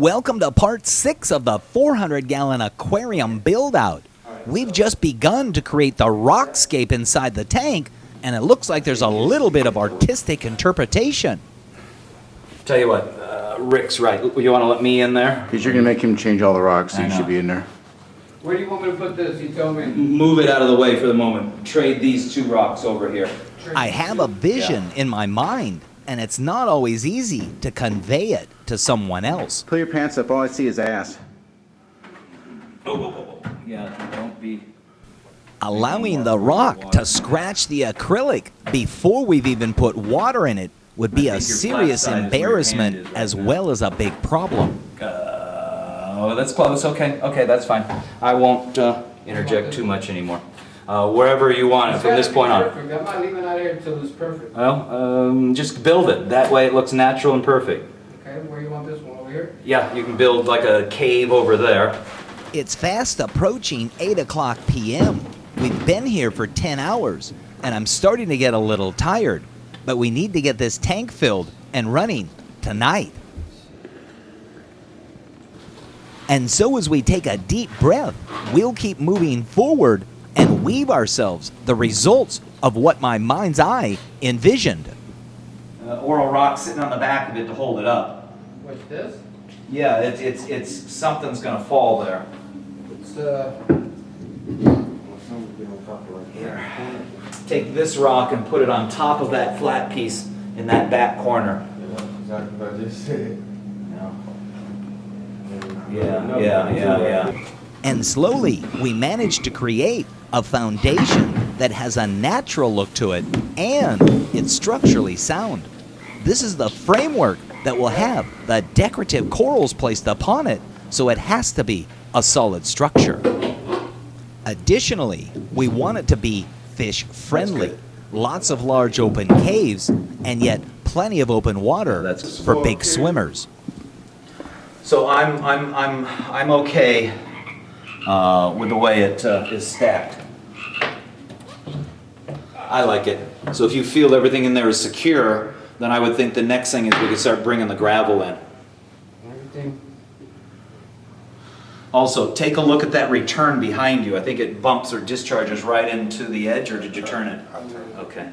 Welcome to part 6 of the 400-gallon aquarium build-out. We've just begun to create the rockscape inside the tank, and it looks like there's a little bit of artistic interpretation. Tell you what, Rick's right. You want to let me in there? Because you're going to make him change all the rocks, so you should be in there. Where do you want me to put this? You tell me. Move it out of the way for the moment. Trade these 2 rocks over here. I have a vision in my mind, and it's not always easy to convey it to someone else. Pull your pants up. All I see is ass. Oh. Yeah, don't be... Allowing the rock to scratch the acrylic before we've even put water in it would be a serious embarrassment as well as a big problem. Oh, that's close. Okay, that's fine. I won't interject too much anymore. Wherever you want it from this point on. I'm not leaving out here until it's perfect. Well, just build it. That way it looks natural and perfect. Okay, where you want this one? Over here? Yeah, you can build like a cave over there. It's fast approaching 8 o'clock p.m. We've been here for 10 hours, and I'm starting to get a little tired. But we need to get this tank filled and running tonight. And so as we take a deep breath, we'll keep moving forward and weave ourselves the results of what my mind's eye envisioned. Or a rock sitting on the back of it to hold it up. What's this? Yeah, it's something's gonna fall there. It's Here. Take this rock and put it on top of that flat piece in that back corner. Yeah. And slowly, we managed to create a foundation that has a natural look to it and it's structurally sound. This is the framework that will have the decorative corals placed upon it, so it has to be a solid structure. Additionally, we want it to be fish friendly. Lots of large open caves and yet plenty of open water for big swimmers. So I'm okay with the way it is stacked. I like it. So if you feel everything in there is secure, then I would think the next thing is we could start bringing the gravel in. everything. Also, take a look at that return behind you. I think it bumps or discharges right into the edge, or did you turn it? Okay.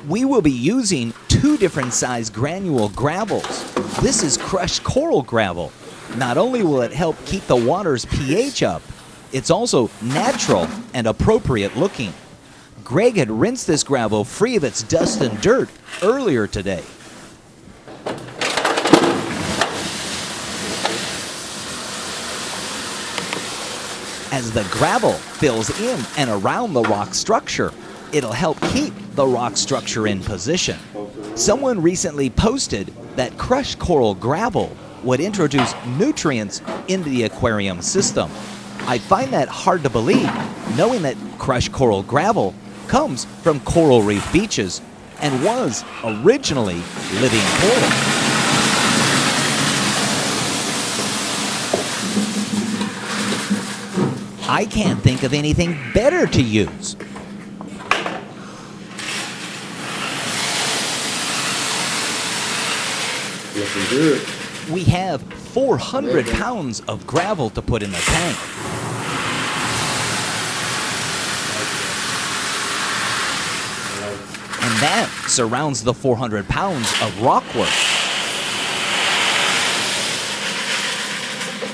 We will be using 2 different size granule gravels. This is crushed coral gravel. Not only will it help keep the water's pH up, it's also natural and appropriate looking. Greg had rinsed this gravel free of its dust and dirt earlier today. As the gravel fills in and around the rock structure, it'll help keep the rock structure in position. Someone recently posted that crushed coral gravel would introduce nutrients into the aquarium system. I find that hard to believe, knowing that crushed coral gravel comes from coral reef beaches and was originally living coral. I can't think of anything better to use. Looking good. We have 400 pounds of gravel to put in the tank. And that surrounds the 400 pounds of rock work.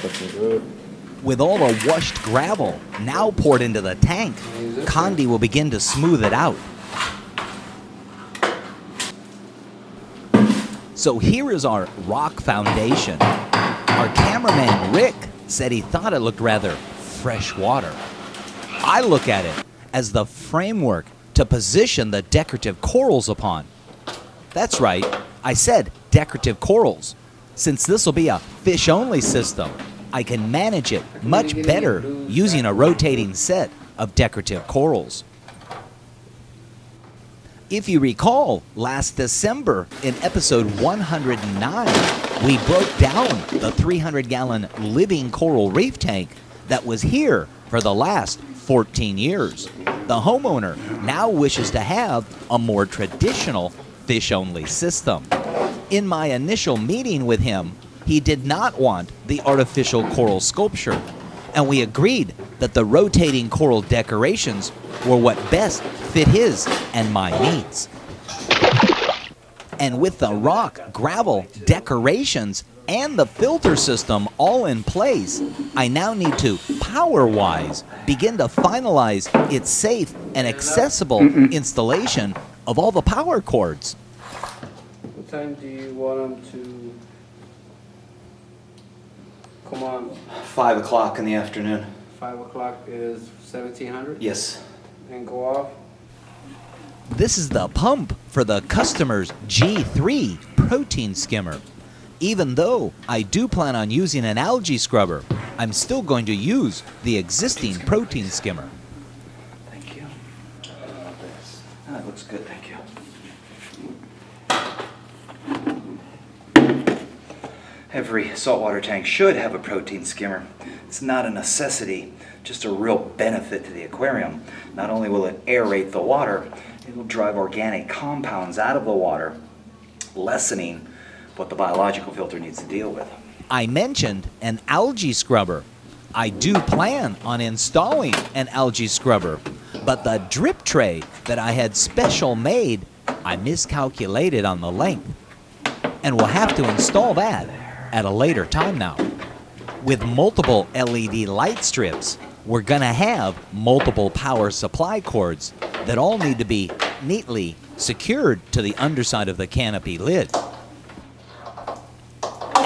Looking good. With all the washed gravel now poured into the tank, Condi will begin to smooth it out. So here is our rock foundation. Our cameraman Rick said he thought it looked rather fresh water. I look at it as the framework to position the decorative corals upon. That's right, I said decorative corals. Since this will be a fish-only system, I can manage it much better using a rotating set of decorative corals. If you recall, last December in episode 109, we broke down the 300-gallon living coral reef tank that was here for for the last 14 years. The homeowner now wishes to have a more traditional fish-only system. In my initial meeting with him, he did not want the artificial coral sculpture, and we agreed that the rotating coral decorations were what best fit his and my needs. And with the rock, gravel, decorations, and the filter system all in place, I now need to, power-wise, begin to finalize its safe and accessible installation of all the power cords. What time do you want them to come on? 5 o'clock in the afternoon. 5 o'clock is 1700 Yes. and go off? This is the pump for the customer's G3 protein skimmer. Even though I do plan on using an algae scrubber, I'm still going to use the existing protein skimmer. Thank you. That looks good, thank you. Every saltwater tank should have a protein skimmer. It's not a necessity, just a real benefit to the aquarium. Not only will it aerate the water, it will drive organic compounds out of the water, lessening what the biological filter needs to deal with. I mentioned an algae scrubber. I do plan on installing an algae scrubber, but the drip tray that I had special made, I miscalculated on the length, and we'll have to install that at a later time now. With multiple LED light strips, we're gonna have multiple power supply cords that all need to be neatly secured to the underside of the canopy lid.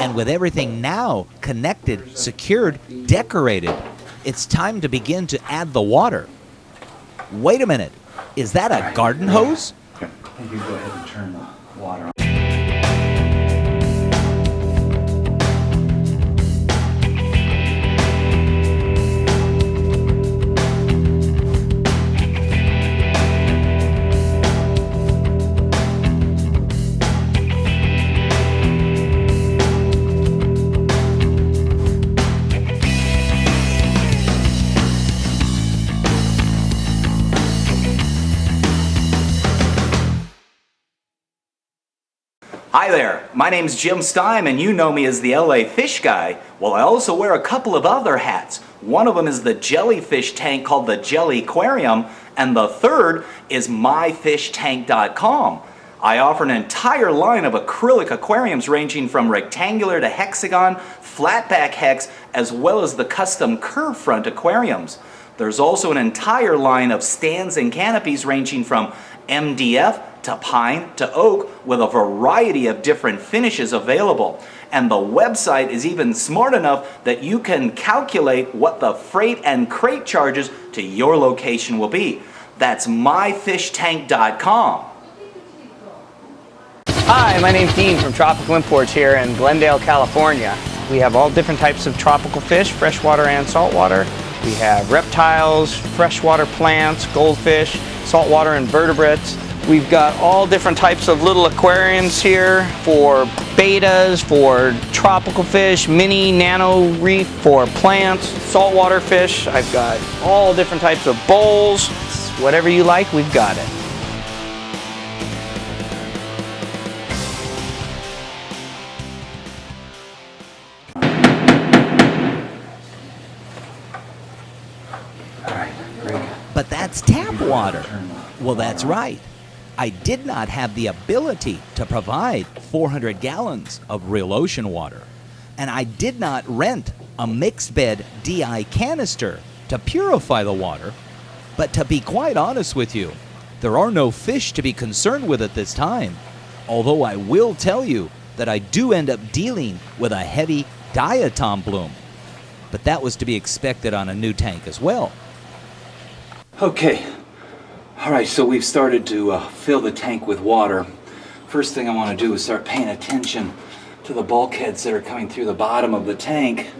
And with everything now connected, secured, decorated, it's time to begin to add the water. Wait a minute, is that a garden hose? You can go ahead and turn the water on. Hi there, my name's Jim Stime and you know me as the LA Fish Guy. Well, I also wear a couple of other hats. One of them is the jellyfish tank called the Jelly Aquarium, and the third is myfishtank.com. I offer an entire line of acrylic aquariums ranging from rectangular to hexagon, flatback hex, as well as the custom curve front aquariums. There's also an entire line of stands and canopies ranging from MDF to pine to oak with a variety of different finishes available. And the website is even smart enough that you can calculate what the freight and crate charges to your location will be. That's myfishtank.com. Hi, my name's Dean from Tropical Imports here in Glendale, California. We have all different types of tropical fish, freshwater and saltwater. We have reptiles, freshwater plants, goldfish, saltwater invertebrates. We've got all different types of little aquariums here for betas, for tropical fish, mini, nano reef, for plants, saltwater fish. I've got all different types of bowls. Whatever you like, we've got it. But that's tap water. Well, that's right. I did not have the ability to provide 400 gallons of real ocean water, and I did not rent a mixed bed DI canister to purify the water. But to be quite honest with you, there are no fish to be concerned with at this time, although I will tell you that I do end up dealing with a heavy diatom bloom. But that was to be expected on a new tank as well. Okay, all right, so we've started to fill the tank with water. First thing I want to do is start paying attention to the bulkheads that are coming through the bottom of the tank.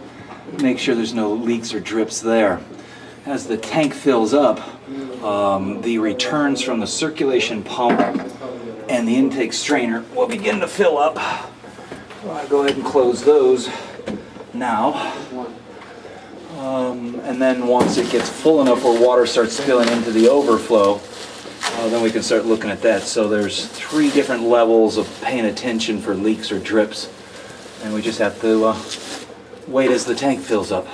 Make sure there's no leaks or drips there. As the tank fills up, the returns from the circulation pump and the intake strainer will begin to fill up. So I'll go ahead and close those now. And then once it gets full enough where water starts spilling into the overflow, then we can start looking at that. So there's 3 different levels of paying attention for leaks or drips. And we just have to wait as the tank fills up.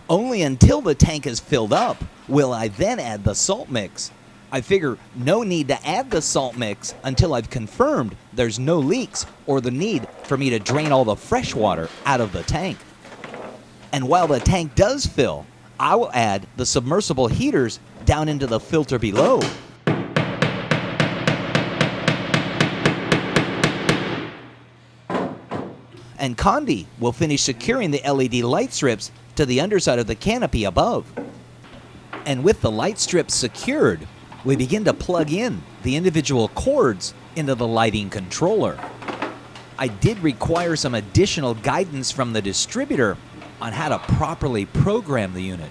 Only until the tank is filled up will I then add the salt mix. I figure no need to add the salt mix until I've confirmed there's no leaks or the need for me to drain all the fresh water out of the tank. And while the tank does fill, I will add the submersible heaters down into the filter below. And Condi will finish securing the LED light strips to the underside of the canopy above. And with the light strips secured, we begin to plug in the individual cords into the lighting controller. I did require some additional guidance from the distributor on how to properly program the unit,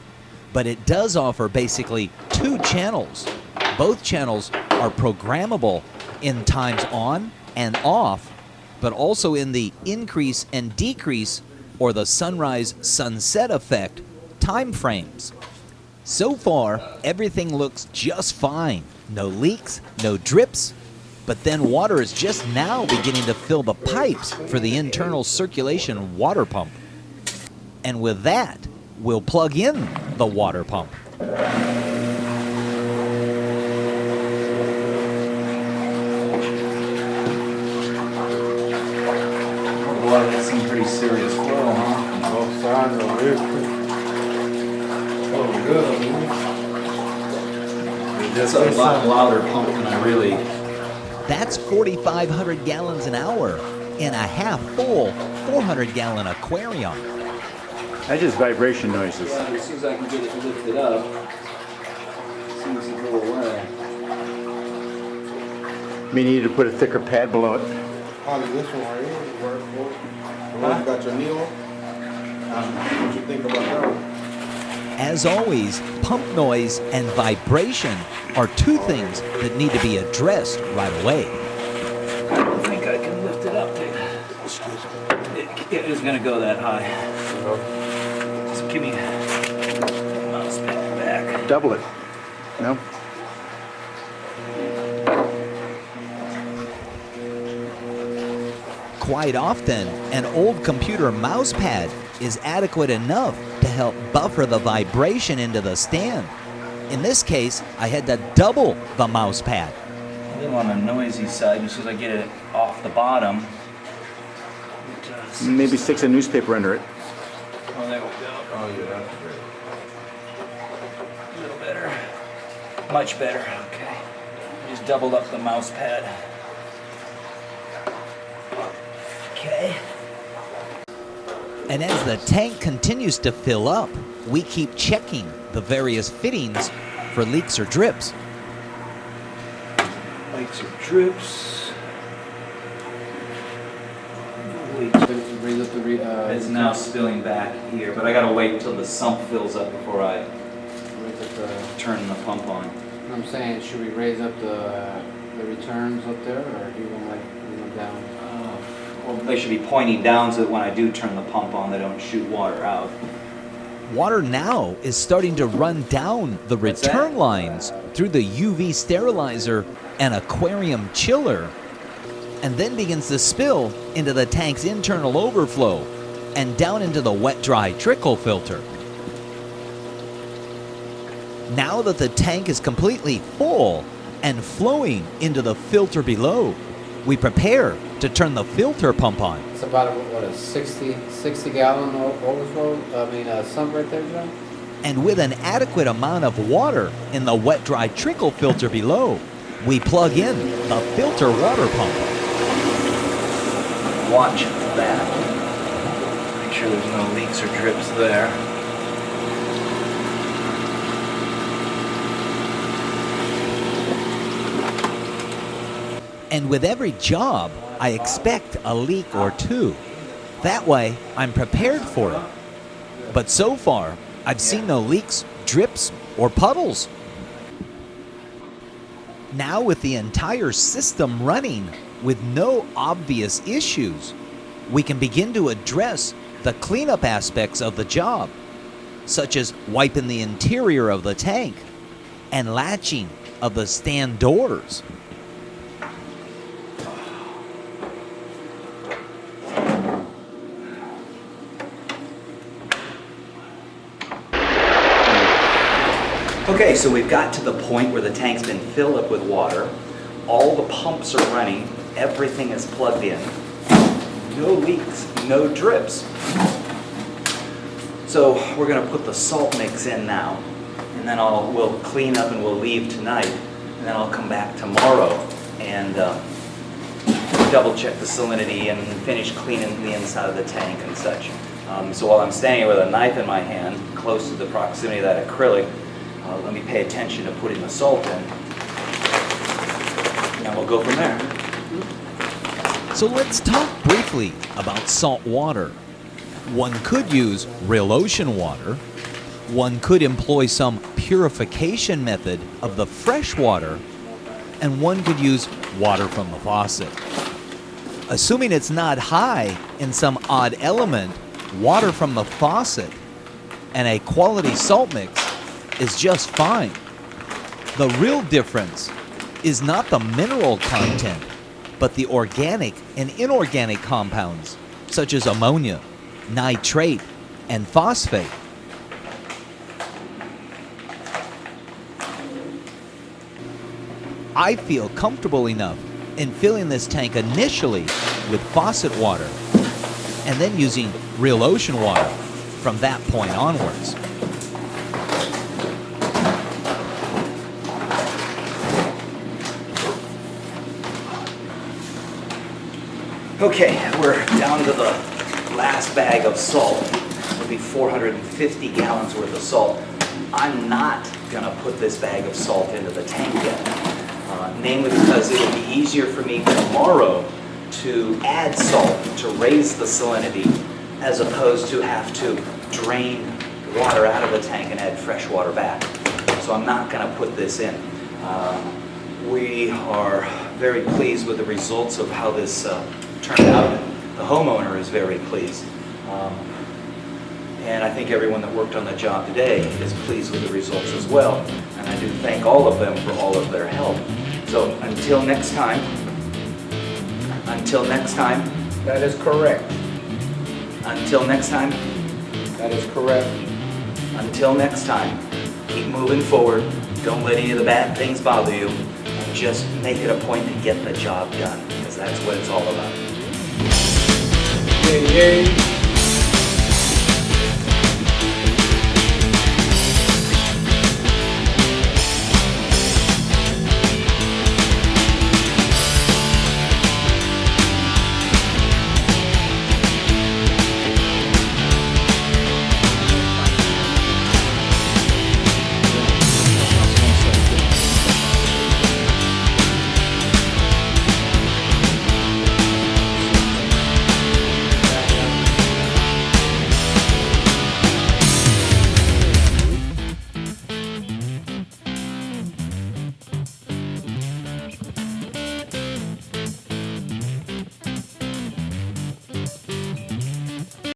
but it does offer basically 2 channels. Both channels are programmable in times on and off, but also in the increase and decrease, or the sunrise-sunset effect, time frames. So far, everything looks just fine. No leaks, no drips, but then water is just now beginning to fill the pipes for the internal circulation water pump. And with that, we'll plug in the water pump. Boy, that's some pretty serious flow, huh? Both sides are weird. Oh, good. That's a lot louder pump than I really... That's 4,500 gallons an hour in a half-full 400-gallon aquarium. That's just vibration noises. As soon as I can get it lifted up, it seems to go away. May need to put a thicker pad below it. Probably this one right here work for it. The one you got your knee on. What you think about that one? As always, pump noise and vibration are 2 things that need to be addressed right away. I don't think I can lift it up, dude. It is going to go that high. Just give me the mouse pad back. Double it. No? Quite often, an old computer mouse pad is adequate enough to help buffer the vibration into the stand. In this case, I had to double the mouse pad. A little on the noisy side, just as I get it off the bottom. Maybe sticks a newspaper under it. Oh, there we go. Oh yeah, that's great. A little better. Much better. Okay. Just doubled up the mouse pad. Okay. And as the tank continues to fill up, we keep checking the various fittings for leaks or drips. Leaks or drips. Raise up the It's now spilling back here, but I gotta wait until the sump fills up before I turn the pump on. I'm saying, should we raise up the returns up there, or do you want to leave them down? Well, they should be pointing down so that when I do turn the pump on, they don't shoot water out. Water now is starting to run down the What's return that? lines through the UV sterilizer and aquarium chiller, and then begins to spill into the tank's internal overflow and down into the wet-dry trickle filter. Now that the tank is completely full and flowing into the filter below, we prepare to turn the filter pump on. It's about a 60 gallon overflow. Sump right there, John. And with an adequate amount of water in the wet-dry trickle filter below, we plug in the filter water pump. Watch that. Make sure there's no leaks or drips there. And with every job, I expect a leak or 2. That way, I'm prepared for it. But so far, I've seen no leaks, drips, or puddles. Now with the entire system running with no obvious issues, we can begin to address the cleanup aspects of the job such as wiping the interior of the tank and latching of the stand doors. Okay, so we've got to the point where the tank's been filled up with water. All the pumps are running. Everything is plugged in. No leaks, no drips. So we're going to put the salt mix in now, and then we'll clean up and we'll leave tonight, and then I'll come back tomorrow and double check the salinity and finish cleaning the inside of the tank and such. So while I'm standing here with a knife in my hand, close to the proximity of that acrylic, let me pay attention to putting the salt in, and then we'll go from there. So let's talk briefly about salt water. One could use real ocean water. One could employ some purification method of the fresh water, and one could use water from the faucet. Assuming it's not high in some odd element, water from the faucet and a quality salt mix is just fine. The real difference is not the mineral content, but the organic and inorganic compounds such as ammonia, nitrate, and phosphate. I feel comfortable enough in filling this tank initially with faucet water and then using real ocean water from that point onwards. Okay, we're down to the last bag of salt. It'll be 450 gallons worth of salt. I'm not gonna put this bag of salt into the tank yet, namely because it'll be easier for me tomorrow to add salt to raise the salinity as opposed to have to drain water out of the tank and add fresh water back. So I'm not gonna put this in. We are very pleased with the results of how this turned out. The homeowner is very pleased. And I think everyone that worked on the job today is pleased with the results as well. And I do thank all of them for all of their help. So until next time, That is correct. until next time, That is correct. until next time, keep moving forward. Don't let any of the bad things bother you. And just make it a point to get the job done, because that's what it's all about. Yay, yay.